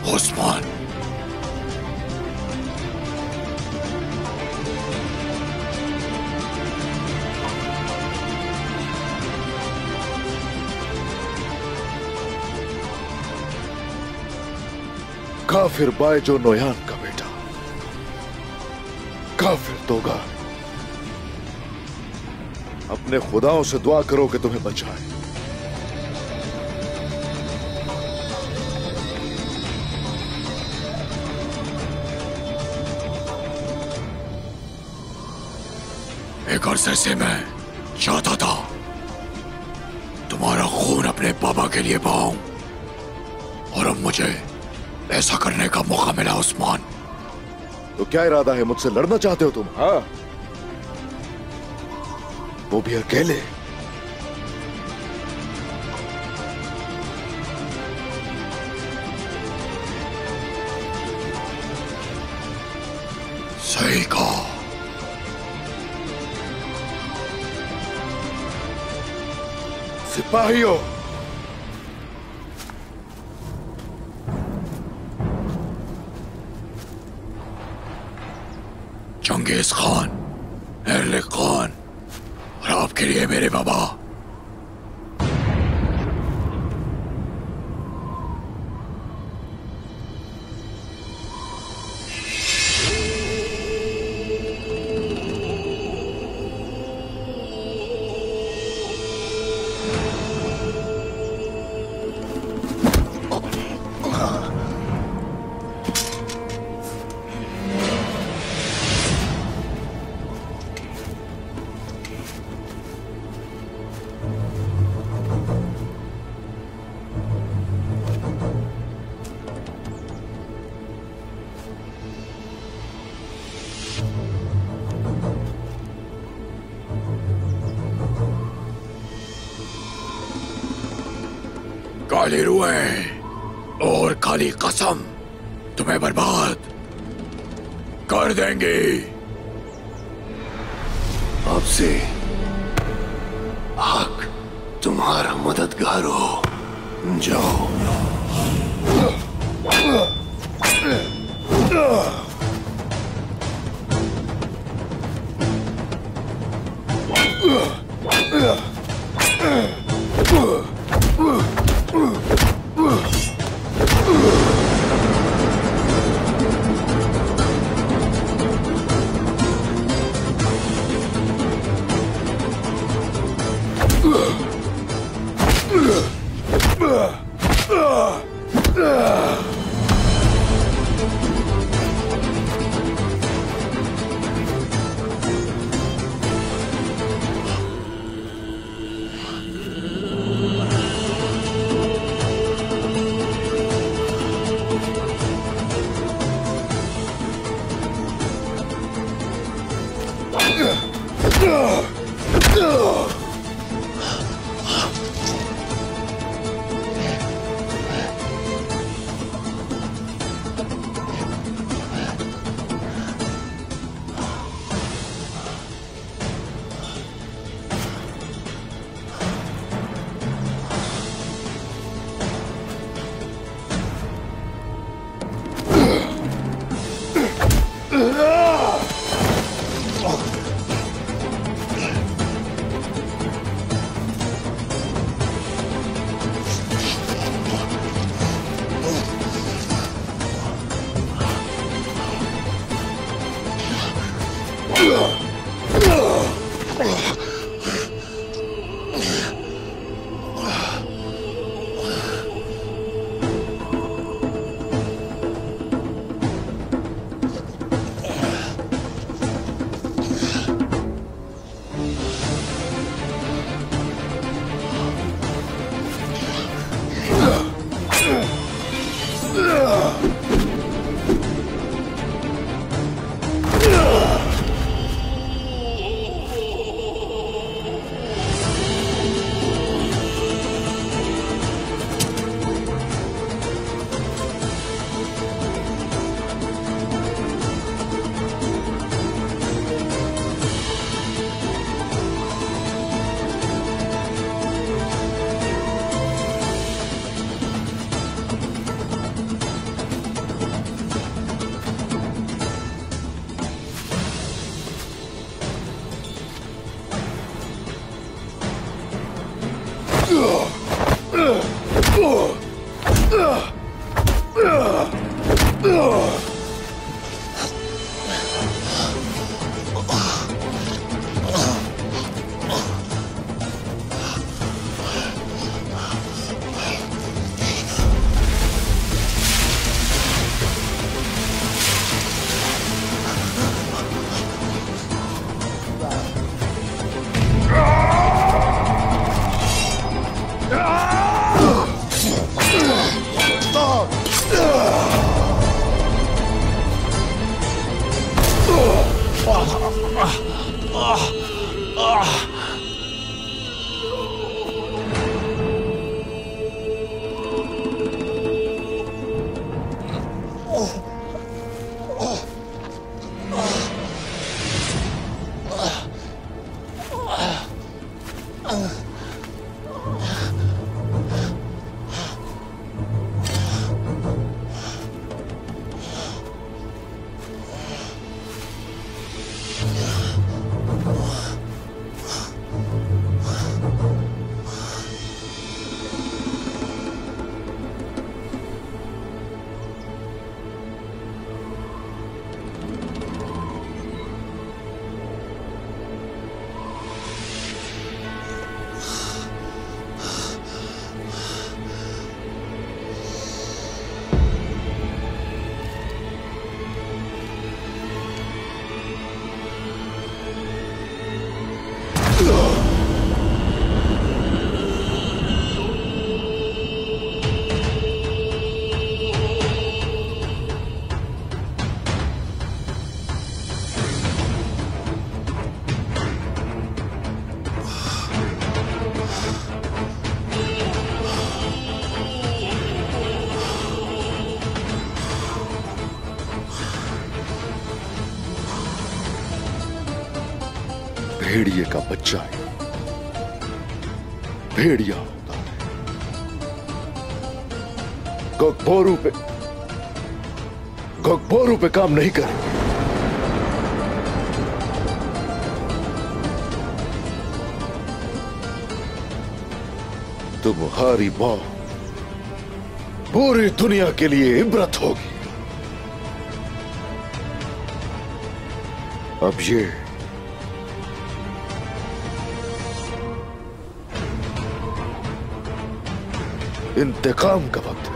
उस्मान, काफिर बायजो नोयान का बेटा, काफिर दोगा। अपने खुदाओं से दुआ करो कि तुम्हें बचाए। एक अरसे से मैं चाहता था तुम्हारा खून अपने बाबा के लिए बहाऊं, और अब मुझे ऐसा करने का मौका मिला उस्मान। तो क्या इरादा है? मुझसे लड़ना चाहते हो तुम? हाँ, वो भी अकेले? सही कहा। सिपाहियों, चंगेज खान, एरलिक खान, और आपके लिए मेरे बाबा। काली रूहें और काली कसम तुम्हें बर्बाद कर देंगे। अब से हक तुम्हारा मददगार हो। जाओ। भेड़िए का बच्चा है, भेड़िया होता है। गगबोरू पे काम नहीं करेंगे। तुम्हारी मां पूरी दुनिया के लिए इबरत होगी। अब ये इंतकाम का वक्त है।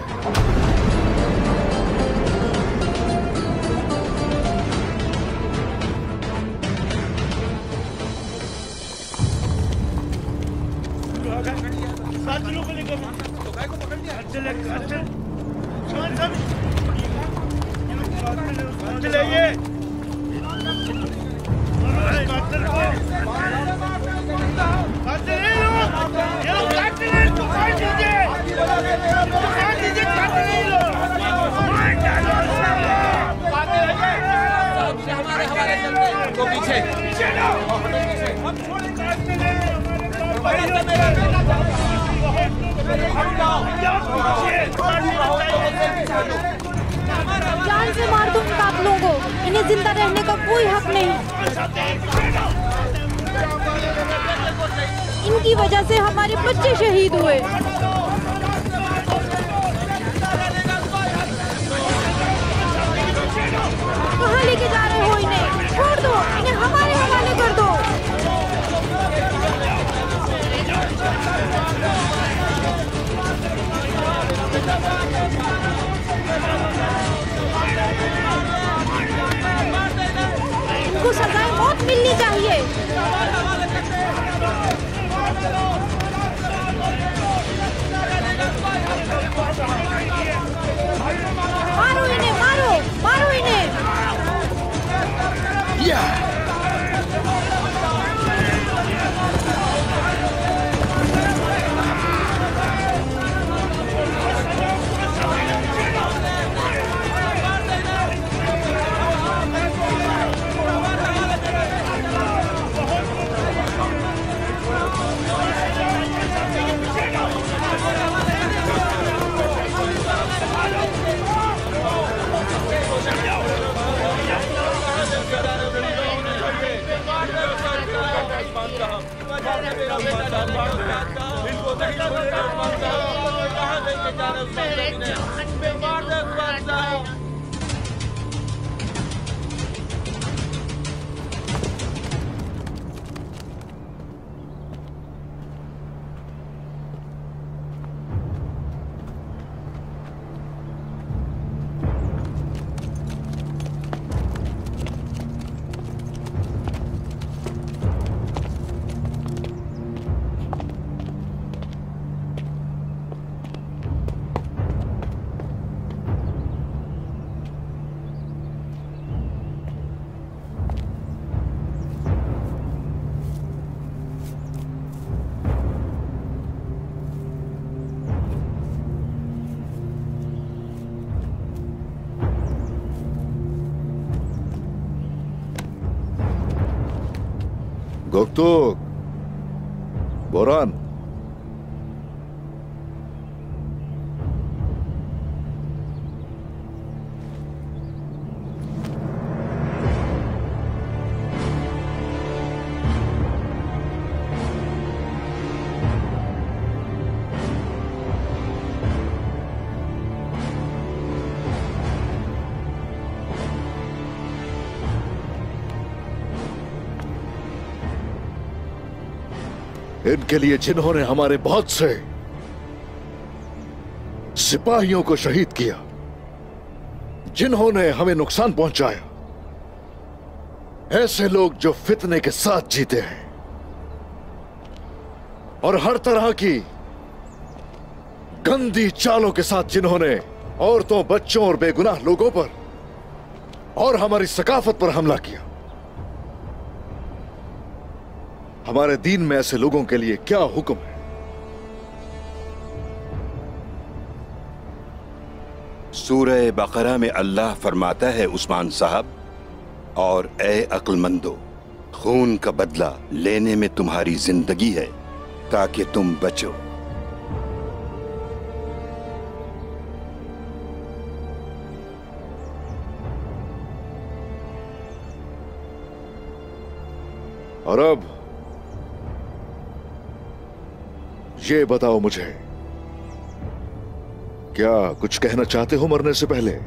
जान से मार दो इन कातलों को, इन्हें जिंदा रहने का कोई हक नहीं। इनकी वजह से हमारे बच्चे शहीद हुए। कहाँ लेके जा रहे हो इन्हें? छोड़ दो, इन्हें हमारे हवाले कर दो। इनको सजाए मौत मिलनी चाहिए। मारो इन्हें, मारो, मारो इन्हें। Göktürk, Boran. इनके लिए जिन्होंने हमारे बहुत से सिपाहियों को शहीद किया, जिन्होंने हमें नुकसान पहुंचाया, ऐसे लोग जो फितने के साथ जीते हैं और हर तरह की गंदी चालों के साथ जिन्होंने औरतों, बच्चों और बेगुनाह लोगों पर और हमारी सकाफत पर हमला किया, हमारे दीन में ऐसे लोगों के लिए क्या हुक्म है? सूरह बकरा में अल्लाह फरमाता है, उस्मान साहब, और ए अक्लमंदो, खून का बदला लेने में तुम्हारी जिंदगी है ताकि तुम बचो। और अब ये बताओ मुझे, क्या कुछ कहना चाहते हो मरने से पहले?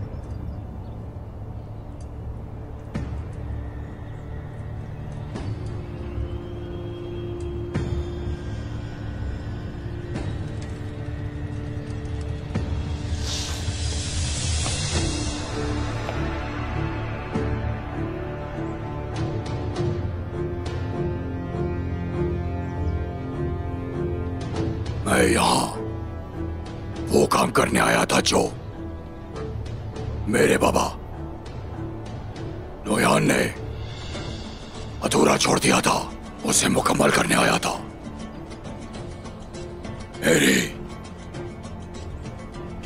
मैं यहां वो काम करने आया था जो मेरे बाबा नोयान ने अधूरा छोड़ दिया था, उसे मुकम्मल करने आया था। मेरी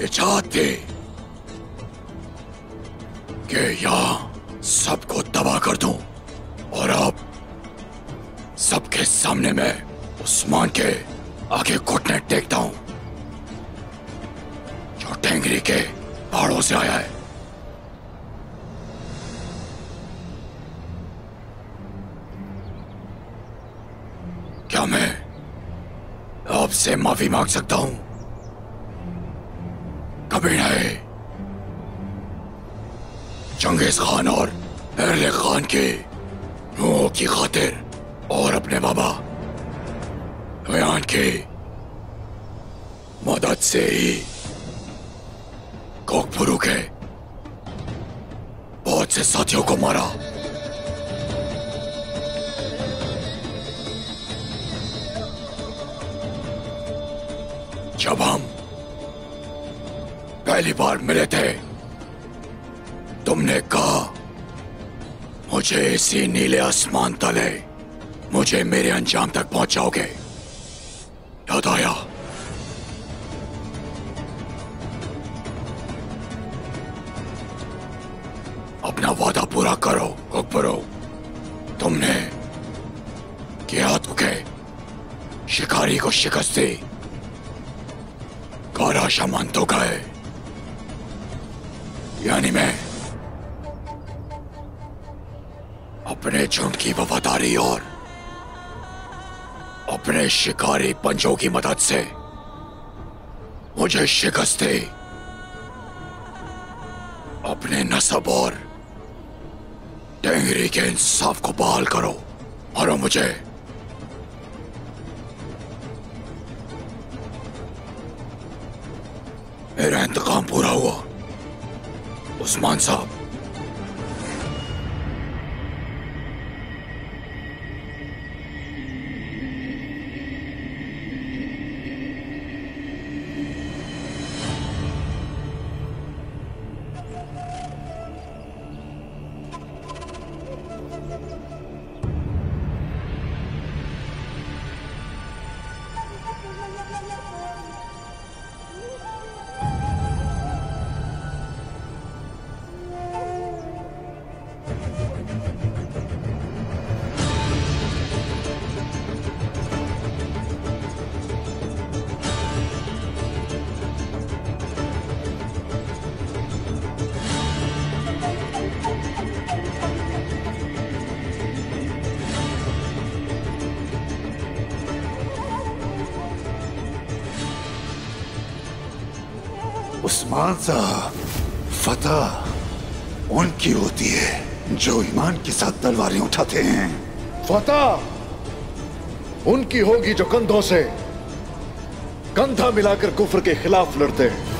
ये चाहत थी कि यहां सबको तबाह कर दूं और अब सबके सामने मैं उस्मान के आगे घुटने टेकता हूं जो टेंगरी के पहाड़ों से आया है। क्या मैं आपसे माफी मांग सकता हूं? कभी नहीं। चंगेज खान और एरले खान के रूहों की खातिर और अपने बाबा नोयान की मदद से ही कोकपुरु के बहुत से साथियों को मारा। जब हम पहली बार मिले थे, तुमने कहा मुझे इसी नीले आसमान तले मुझे मेरे अंजाम तक पहुंचाओगे। याद आया? अपना वादा पूरा करो कोकपुरु। तुमने किया तो के शिकारी को शिकस्त दी, कारा शमन तो गए, यानी मैं अपने झुंड की वफादारी और अपने शिकारी पंजों की मदद से मुझे शिकस्त दे, अपने नसब और टेंगरी के इंसाफ को बहाल करो। मारो मुझे। मेरा इंतकाम पूरा हुआ उस्मान साहब। उस्मान साहब, फतह उनकी होती है जो ईमान के साथ तलवारें उठाते हैं। फतह उनकी होगी जो कंधों से कंधा मिलाकर कुफ्र के खिलाफ लड़ते हैं।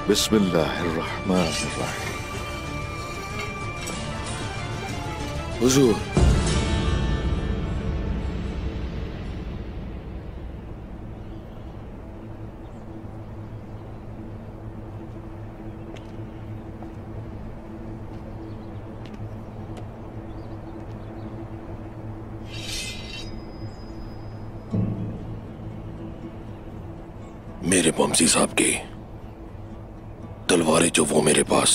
बिस्मिल्लाहिर्रहमानिर्रहीम। हुजूर, मेरे बमसी साहब की तलवारें जो वो मेरे पास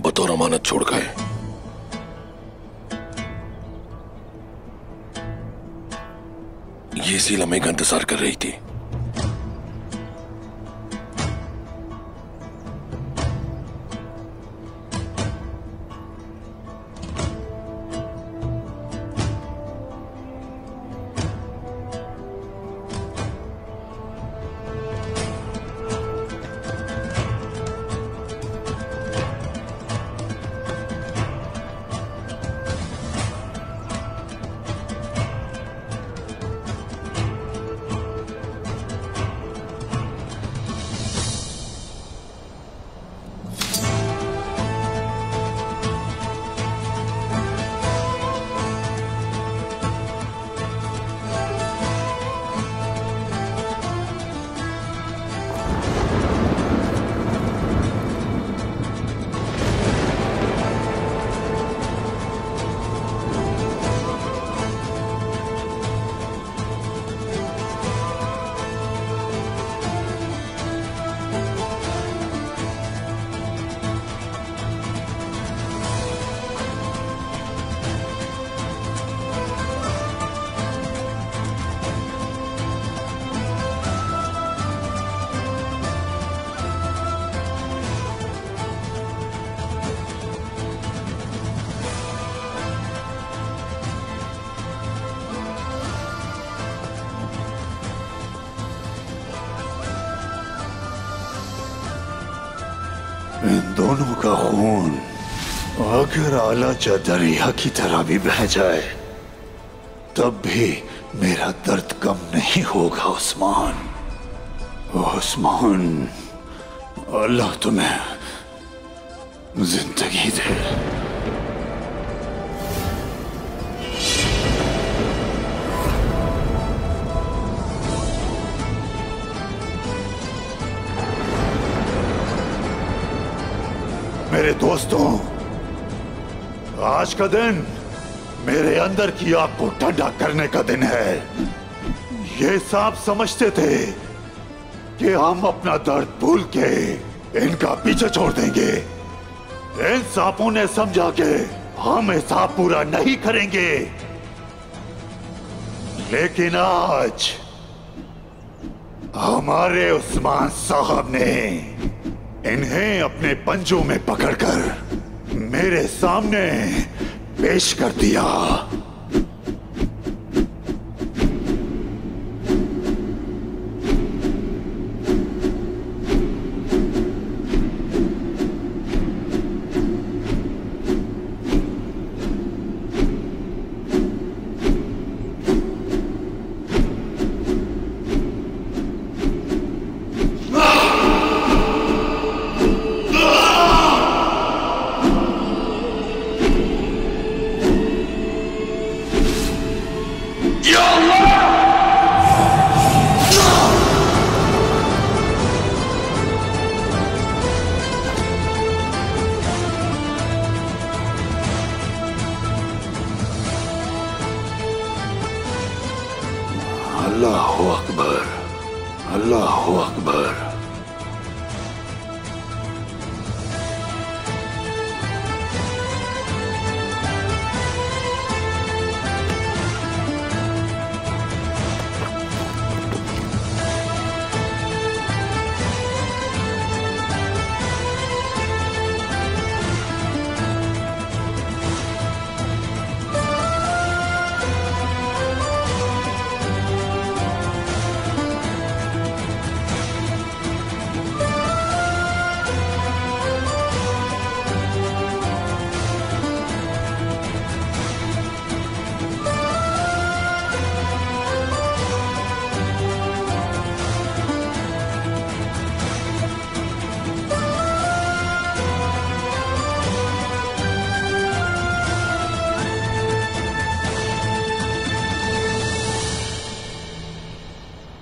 बतौर अमानत छोड़ गए, ये इसी लम्हे का इंतजार कर रही थी। इन दोनों का खून अगर आला दरिया की तरह भी बह जाए तब भी मेरा दर्द कम नहीं होगा। उस्मान, उस्मान, अल्लाह तुम्हें जिंदगी दे। मेरे दोस्तों, आज का दिन मेरे अंदर की आग को ठंडा करने का दिन है। ये सांप समझते थे कि हम अपना दर्द भूल के इनका पीछे छोड़ देंगे। इन सांपों ने समझा कि हम हिसाब पूरा नहीं करेंगे, लेकिन आज हमारे उस्मान साहब ने इन्हें अपने पंजों में पकड़कर मेरे सामने पेश कर दिया। अल्लाहु अकबर, अल्लाहु अकबर।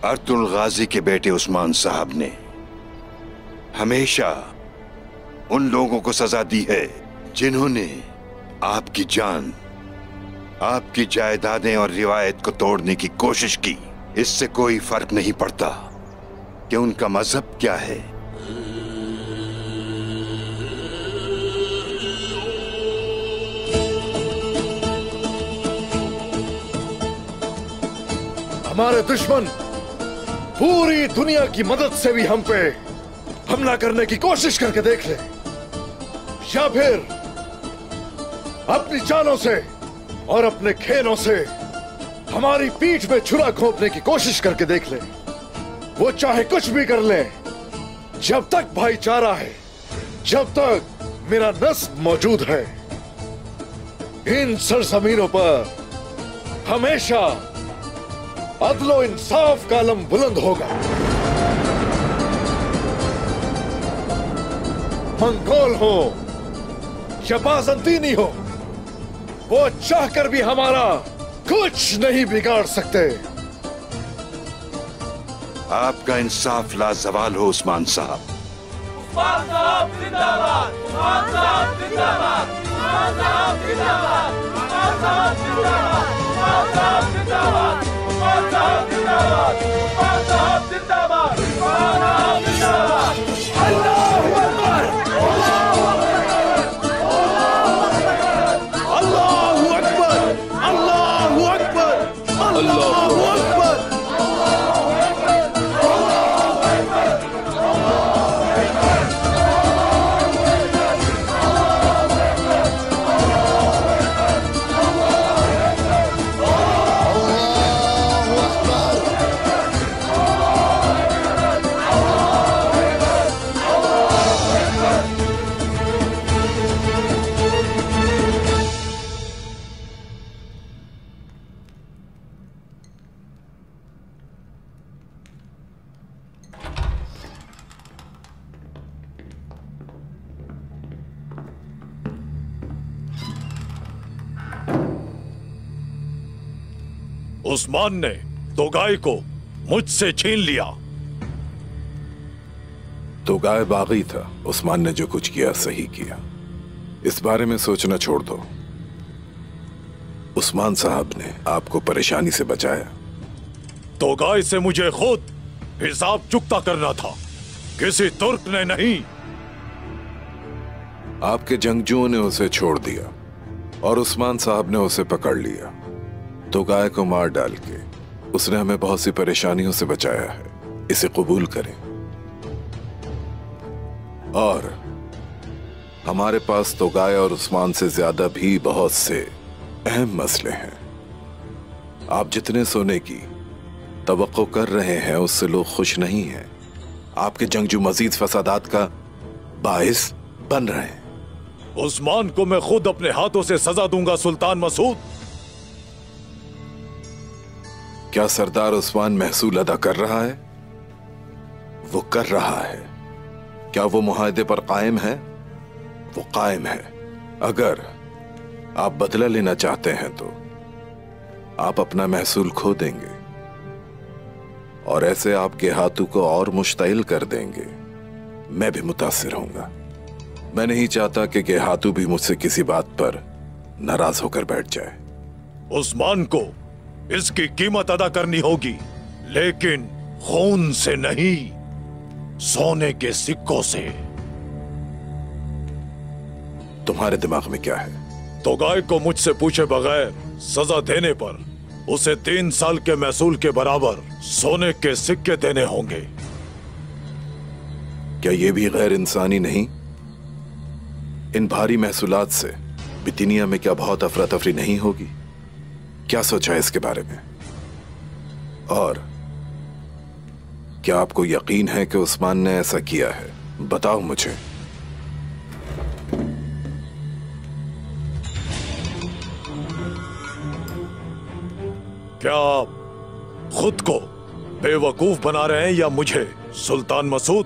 अर्तुल गाजी के बेटे उस्मान साहब ने हमेशा उन लोगों को सजा दी है जिन्होंने आपकी जान, आपकी जायदादें और रिवायत को तोड़ने की कोशिश की। इससे कोई फर्क नहीं पड़ता कि उनका मजहब क्या है। हमारे दुश्मन पूरी दुनिया की मदद से भी हम पे हमला करने की कोशिश करके देख ले, या फिर अपनी चालों से और अपने खेलों से हमारी पीठ में छुरा घोंपने की कोशिश करके देख ले। वो चाहे कुछ भी कर ले, जब तक भाईचारा है, जब तक मेरा नस्ब मौजूद है, इन सरजमीनों पर हमेशा अदलो इंसाफ का अलम बुलंद होगा। मंगोल हो या बाज़ंतीनी हो, वो चाहकर भी हमारा कुछ नहीं बिगाड़ सकते। आपका इंसाफ लाजवाल हो उस्मान साहब। उस्मान साहब जिंदाबाद, उस्मान साहब जिंदाबाद, उस्मान साहब जिंदाबाद, उस्मान साहब जिंदाबाद, उस्मान साहब जिंदाबाद, उस्मान साहब जिंदाबाद, उस्मान साहब जिंदाबाद, उस्मान साहब जिंदाबाद। अल्लाहू अकबर, अल्लाहू अकबर, अल्लाहू अकबर, अल्लाहू अकबर। उस्मान ने तोगाई को मुझसे छीन लिया। तोगाई बागी था। उस्मान ने जो कुछ किया सही किया, इस बारे में सोचना छोड़ दो। उस्मान साहब ने आपको परेशानी से बचाया। तोगाई से मुझे खुद हिसाब चुकता करना था, किसी तुर्क ने नहीं। आपके जंगजुओं ने उसे छोड़ दिया और उस्मान साहब ने उसे पकड़ लिया। तोगाई को मार डाल के उसने हमें बहुत सी परेशानियों से बचाया है, इसे कबूल करें। और हमारे पास तोगाई और उस्मान से ज्यादा भी बहुत से अहम मसले हैं। आप जितने सोने की तवक्को कर रहे हैं उससे लोग खुश नहीं हैं। आपके जंगजू मजीद फसादात का बाइस बन रहे हैं। उस्मान को मैं खुद अपने हाथों से सजा दूंगा सुल्तान मसूद। क्या सरदार उस्मान महसूल अदा कर रहा है? वो कर रहा है। क्या वो मुआहदे पर कायम है? वो कायम है। अगर आप बदला लेना चाहते हैं तो आप अपना महसूल खो देंगे और ऐसे आपके हाथों को और मुश्तइल कर देंगे। मैं भी मुतासिर होऊंगा। मैं नहीं चाहता कि गेहातू भी मुझसे किसी बात पर नाराज होकर बैठ जाए। उस्मान को इसकी कीमत अदा करनी होगी, लेकिन खून से नहीं, सोने के सिक्कों से। तुम्हारे दिमाग में क्या है? तोगाई को मुझसे पूछे बगैर सजा देने पर उसे 3 साल के महसूल के बराबर सोने के सिक्के देने होंगे। क्या यह भी गैर इंसानी नहीं? इन भारी महसूलात से बितिनिया में क्या बहुत अफरा तफरी नहीं होगी? क्या सोचा है इसके बारे में? और क्या आपको यकीन है कि उस्मान ने ऐसा किया है? बताओ मुझे। क्या आप खुद को बेवकूफ बना रहे हैं या मुझे? सुल्तान मसूद,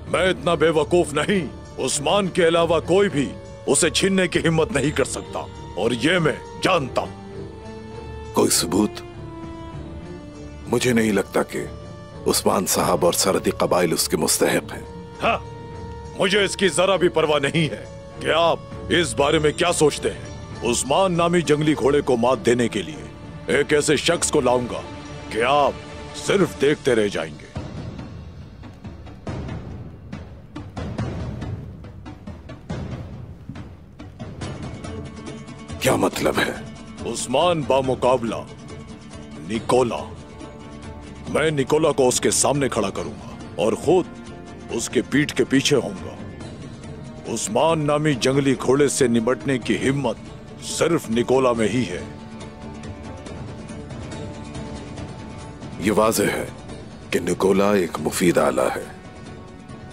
मैं इतना बेवकूफ नहीं। उस्मान के अलावा कोई भी उसे छीनने की हिम्मत नहीं कर सकता, और ये मैं जानता हूं। कोई सबूत? मुझे नहीं लगता कि उस्मान साहब और सरहदी कबाइल उसके मुस्तहिक हैं। हाँ, मुझे इसकी जरा भी परवाह नहीं है कि आप इस बारे में क्या सोचते हैं। उस्मान नामी जंगली घोड़े को मात देने के लिए एक ऐसे शख्स को लाऊंगा कि आप सिर्फ देखते रह जाएंगे। क्या मतलब है? उस्मान बामुकाबला निकोला। मैं निकोला को उसके सामने खड़ा करूंगा और खुद उसके पीठ के पीछे होऊंगा। उस्मान नामी जंगली घोड़े से निपटने की हिम्मत सिर्फ निकोला में ही है। यह वाज़ेह है कि निकोला एक मुफीद आला है।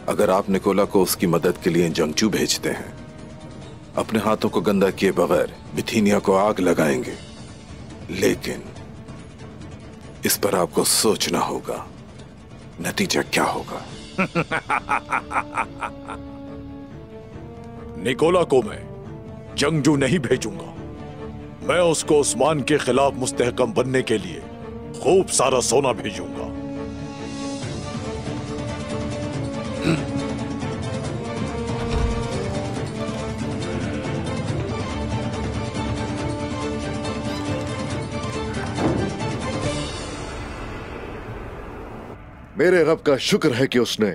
अगर आप निकोला को उसकी मदद के लिए जंगजू भेजते हैं, अपने हाथों को गंदा किए बगैर बिथिनिया को आग लगाएंगे, लेकिन इस पर आपको सोचना होगा नतीजा क्या होगा। निकोला को मैं जंगजू नहीं भेजूंगा। मैं उसको उस्मान के खिलाफ मुस्तहकम बनने के लिए खूब सारा सोना भेजूंगा। मेरे रब का शुक्र है कि उसने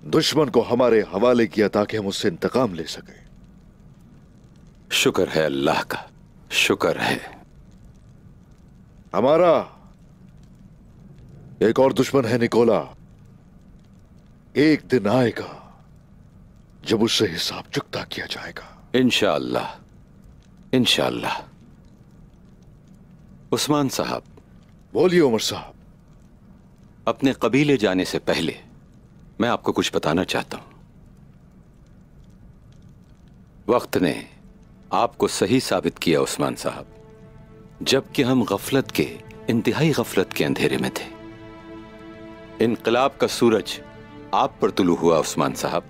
दुश्मन को हमारे हवाले किया ताकि हम उससे इंतकाम ले सकें। शुक्र है अल्लाह का, शुक्र है। हमारा एक और दुश्मन है निकोला। एक दिन आएगा जब उससे हिसाब चुकता किया जाएगा। इंशाअल्लाह, इंशाअल्लाह। उस्मान साहब। बोलिए उमर साहब। अपने कबीले जाने से पहले मैं आपको कुछ बताना चाहता हूं। वक्त ने आपको सही साबित किया उस्मान साहब, जबकि हम गफलत के, इंतहाई गफलत के अंधेरे में थे। इनकलाब का सूरज आप पर तुलू हुआ उस्मान साहब,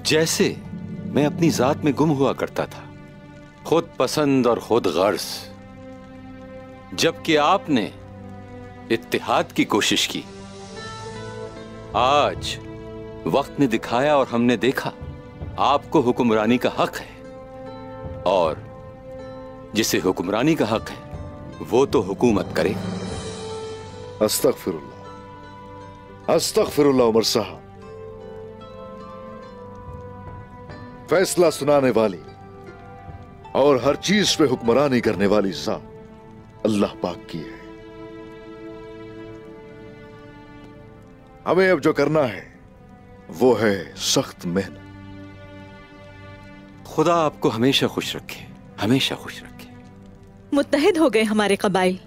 जैसे मैं अपनी जात में गुम हुआ करता था, खुद पसंद और खुद गर्ज, जबकि आपने इत्तिहाद की कोशिश की। आज वक्त ने दिखाया और हमने देखा आपको हुक्मरानी का हक है, और जिसे हुक्मरानी का हक है वो तो हुकूमत करे। अस्तगफिरुल्लाह, अस्तगफिरुल्लाह उमर साहब। फैसला सुनाने वाली और हर चीज पे हुक्मरानी करने वाली ज़ात अल्लाह पाक की है। हमें अब जो करना है वो है सख्त मेहनत। खुदा आपको हमेशा खुश रखे, हमेशा खुश रखे। मुत्तहिद हो गए हमारे कबाइल।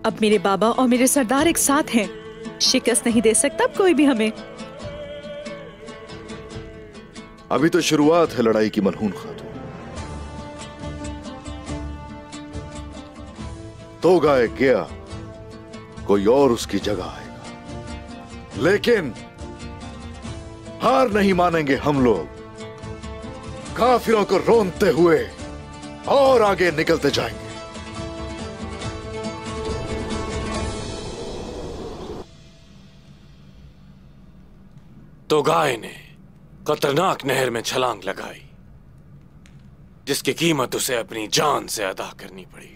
अब मेरे बाबा और मेरे सरदार एक साथ हैं। शिकस्त नहीं दे सकता कोई भी हमें। अभी तो शुरुआत है लड़ाई की मलहून खातून। तो गाय गया, कोई और उसकी जगह आएगा, लेकिन हार नहीं मानेंगे हम लोग। काफिरों को रोनते हुए और आगे निकलते जाएंगे। तो गाय ने खतरनाक नहर में छलांग लगाई, जिसकी कीमत उसे अपनी जान से अदा करनी पड़ी।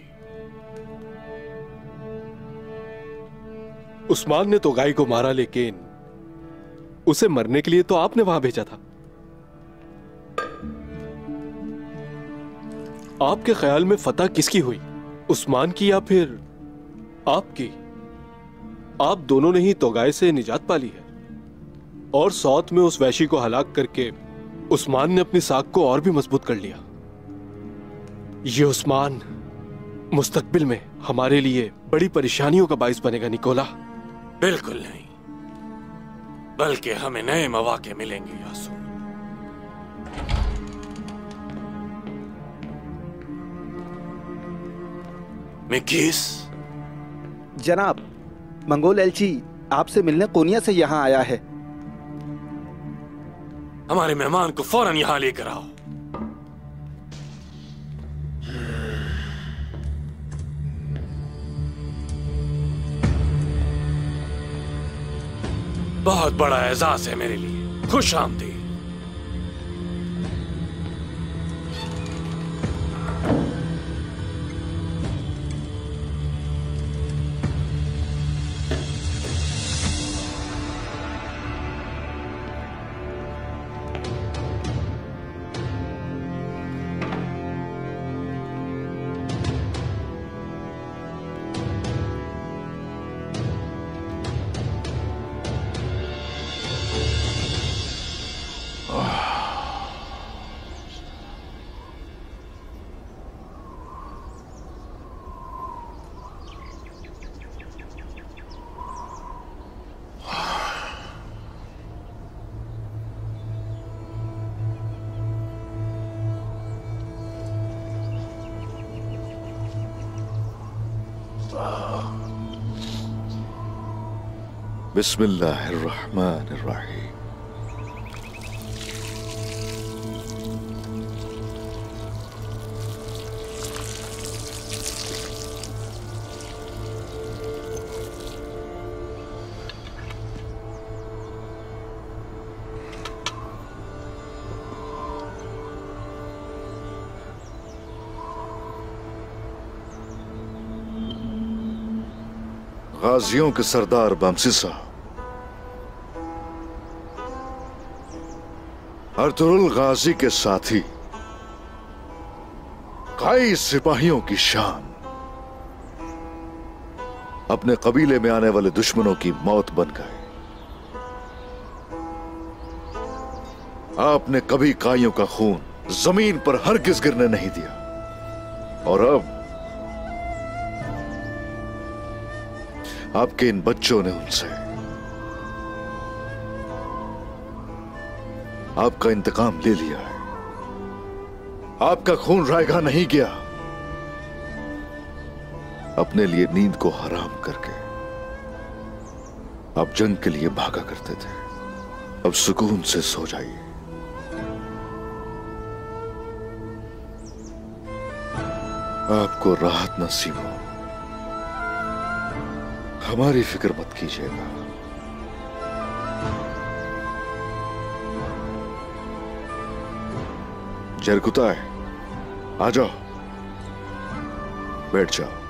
उस्मान ने तो गाय को मारा, लेकिन उसे मरने के लिए तो आपने वहां भेजा था। आपके ख्याल में फतह किसकी हुई, उस्मान की या फिर आपकी? आप दोनों ने ही तोगाय से निजात पाली है, और सौत में उस वैशी को हलाक करके उस्मान ने अपनी साख को और भी मजबूत कर लिया। ये उस्मान मुस्तकबिल में हमारे लिए बड़ी परेशानियों का बाइस बनेगा निकोला। बिल्कुल नहीं, बल्कि हमें नए मौके मिलेंगे यासू। मिकीस जनाब, मंगोल एलची आपसे मिलने कोनिया से यहाँ आया है। हमारे मेहमान को फौरन यहां लेकर आओ। बहुत बड़ा एजाज है मेरे लिए। खुश आमदीद। बिस्मिल्लाहिर्रहमानिर्रहीम। गाजियों के सरदार बमसी साहब, अर्तुरुल गाजी के साथी कई सिपाहियों की शान अपने कबीले में आने वाले दुश्मनों की मौत बन गए। आपने कभी काइयों का खून जमीन पर हरगिज गिरने नहीं दिया, और अब आपके इन बच्चों ने उनसे आपका इंतकाम ले लिया है। आपका खून रायगा नहीं गया। अपने लिए नींद को हराम करके आप जंग के लिए भागा करते थे। अब सुकून से सो जाइए। आपको राहत नसीब हो। हमारी फिक्र मत कीजिएगा। जरकुता है, आ जाओ, बैठ जाओ।